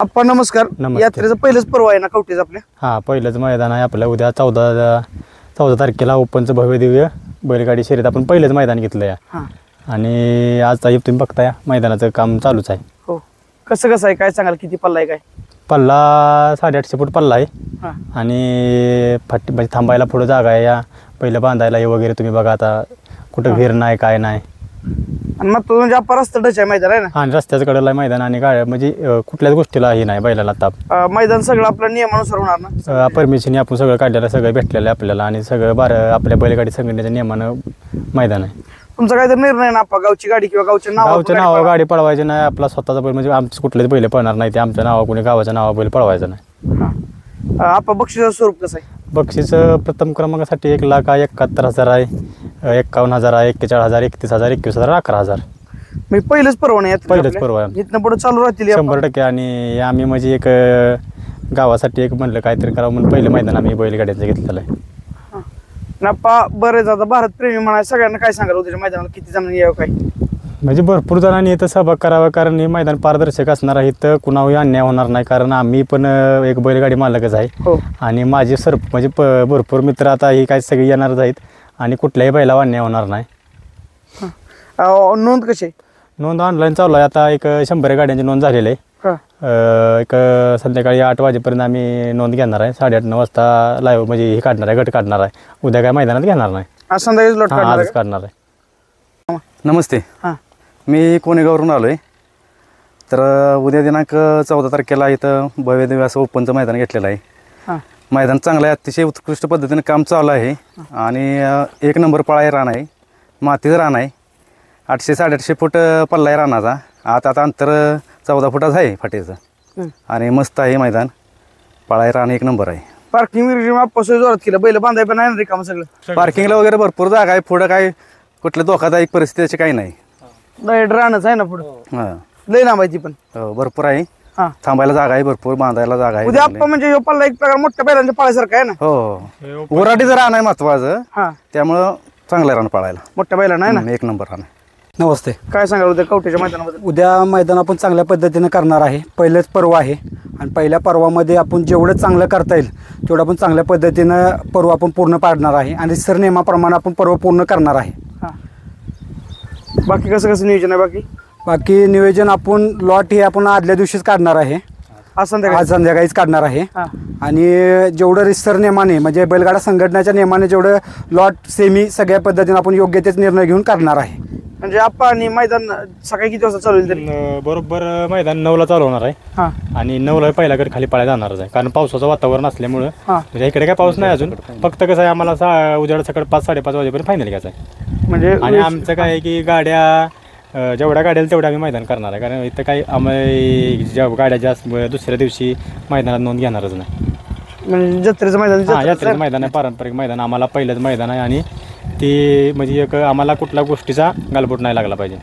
अप्पा नमस्कार. नमस्ते. यात्रेचं पहिलंच पर्व आहे ना कवठेचं आपल्या? हां, पहिलंच मैदान आहे आपलं. उद्या 14 तारखेला ओपनचं भव्य दिव्य बैलगाडी शर्यत आपण पहिलंच मैदान घेतलं आहे. हां. आणि आज तुम्ही बघताय मैदानाचं काम चालूच आहे. हो. कसं आहे काय सांगाल, किती पल्ला आहे काय? पल्ला 850 फूट पल्ला आहे. हां. आणि फाटी म्हणजे थांबायला पुढं जागा आहे. या पहिलं बांधायला हे वगैरे तुम्ही बघा आता कुठं विहीर नाही काय नाही. आणि मग तो म्हणजे अप्पा रस्ता टच आहे मैदान आहे ना? आणि रस्त्याचं कडेला मैदान आणि गाड्या म्हणजे कुठल्याच गोष्टीला हे नाही बैलाला ताप. मैदान सगळं आपल्या नियमानुसार होणार ना? परमिशन आपण सगळं काढलेलं सगळं भेटलेलं आहे आपल्याला आणि सगळं आपल्या बैलगाडी संघटनेच्या नियमानं मैदान आहे. तुमचा काहीतरी निर्णय ना अप्पा, गावची गाडी किंवा गावच्या नावावर गाडी पळवायची नाही. आपला स्वतःचा बैल म्हणजे आमचं कुठलेच बैल पळणार नाही. ते आमच्या नावा कोणी गावाच्या नावा बैल पळवायचं नाही. अप्पा बक्षिसाचं स्वरूप कसं आहे? बक्षीस प्रथम क्रमांकासाठी 1,71,000 आहे, 51,000 आहे, 41,000, 31,000, 21,000, 11,000. म्हणजे पहिलंच पर्व नाही पहिलंच पर्व आहे. इथनं पुढे चालू राहतील 100%. आणि आम्ही म्हणजे एक गावासाठी एक म्हणलं काहीतरी करावं म्हणून पहिलं मैदान आम्ही बैलगाड्याचं घेतलेलं आहे. अप्पा बरेच आता भारत प्रेमी म्हणा सगळ्यांना काय सांगाल उद्याच्या मैदानाला किती जणांनी यावं काय? म्हणजे भरपूर जणांनी इथं सहभाग करावा, कारण हे मैदान पारदर्शक असणार आहे. इथं कुणाही अन्याय होणार नाही, कारण आम्ही पण एक बैलगाडी मालकच आहे. हो. आणि माझे म्हणजे भरपूर मित्र आता ही काय सगळी येणारच आहेत आणि कुठल्याही बैलावर अन्याय होणार नाही. नोंद कशी आहे? नोंद ऑनलाईन चालू आहे. आता एक 100 गाड्यांची नोंद झालेली आहे. एक संध्याकाळी 8 वाजेपर्यंत आम्ही नोंद घेणार आहे. 8:30-9 वाजता लाईव्ह म्हणजे हे काढणार आहे, गट काढणार आहे. उद्या काय मैदानात घेणार नाही. आज संध्याकाळी आजच काढणार आहे. नमस्ते. हां. मी कोणेगावरून आलो आहे. तर उद्या दिनांक 14 तारखेला इथं भव्य दिव्य असं ओपनचं मैदान घेतलेलं आहे. हां. मैदान चांगलं आहे, अतिशय उत्कृष्ट पद्धतीने काम चालू आहे. आणि 1 नंबर पळाई रान आहे, मातीचं रान आहे. 800-850 फूट पल्ला आहे रानाचा. आता अंतर 14 फुटाचं आहे फाटीचं. आणि मस्त आहे मैदान, पळाई रान 1 नंबर आहे. पार्किंग अप्पा सोय जोरात केलं, बैल बांधाय पण नाही रिकामं सगळं. पार्किंगला वगैरे भरपूर जागा आहे. पुढं काय कुठल्या धोकादायक परिस्थितीची काही नाही. रानच आहे ना पुढं? हां, लय ना माहिती पण भरपूर आहे. हां. थांबायला जागा आहे, भरपूर बांधायला जागा आहे. उद्या अप्पा म्हणजे पल्ला एक प्रकार मोठ्या बैलांच्या पाळ्यासारखं आहे ना? हो, उराटीचं रान आहे महत्वाचं. हां. त्यामुळं चांगलं रान पाळायला, मोठ्या बैलांना आहे ना? 1 नंबर रान आहे. नमस्ते. काय सांगाल उद्या कवठेच्या मैदानाबद्दल? उद्या मैदान आपण चांगल्या पद्धतीने करणार आहे. पहिलंच पर्व आहे आणि पहिल्या पर्वामध्ये आपण जेवढं चांगलं करता येईल तेवढं आपण चांगल्या पद्धतीनं पर्व आपण पूर्ण पाडणार आहे आणि सरनियमाप्रमाणे आपण पर्व पूर्ण करणार आहे. हां. बाकी कसं नियोजन आहे? बाकी नियोजन आपण लॉट हे आपण आदल्या दिवशीच काढणार आहे. आज संध्याकाळीच काढणार आहे. आणि जेवढं रिसर नियमाने म्हणजे बैलगाडा संघटनेच्या नियमाने जेवढं लॉट सेमी सगळ्या पद्धतीने आपण योग्य तेच निर्णय घेऊन करणार आहे. म्हणजे अप्पा आणि मैदान सकाळी किती वाजता चालू होईल तरी? बरोबर मैदान 9ला चालू होणार आहे. हां. आणि 9ला पहिला गट खाली पाळायला जाणारच आहे, कारण पावसाचं वातावरण असल्यामुळं. म्हणजे इकडे काय पाऊस नाही अजून. फक्त कसं आहे, आम्हाला उद्या सकाळी 5-5:30 वाजेपर्यंत फायनल घ्यायचं आहे. म्हणजे आणि आमचं काय आहे की गाड्या जेवढ्या गाड्या तेवढ्या आम्ही मैदान करणार आहे, कारण इथं काही आम्ही ज्या गाड्या जास्त दुसऱ्या दिवशी मैदानात नोंद घेणारच नाही. म्हणजे जत्रेचं मैदान? हां, जत्रेचं मैदान आहे, पारंपरिक मैदान. आम्हाला पहिलंच मैदान आहे आणि ते म्हणजे एक आम्हाला कुठल्या गोष्टीचा गालबोट नाही लागला पाहिजे.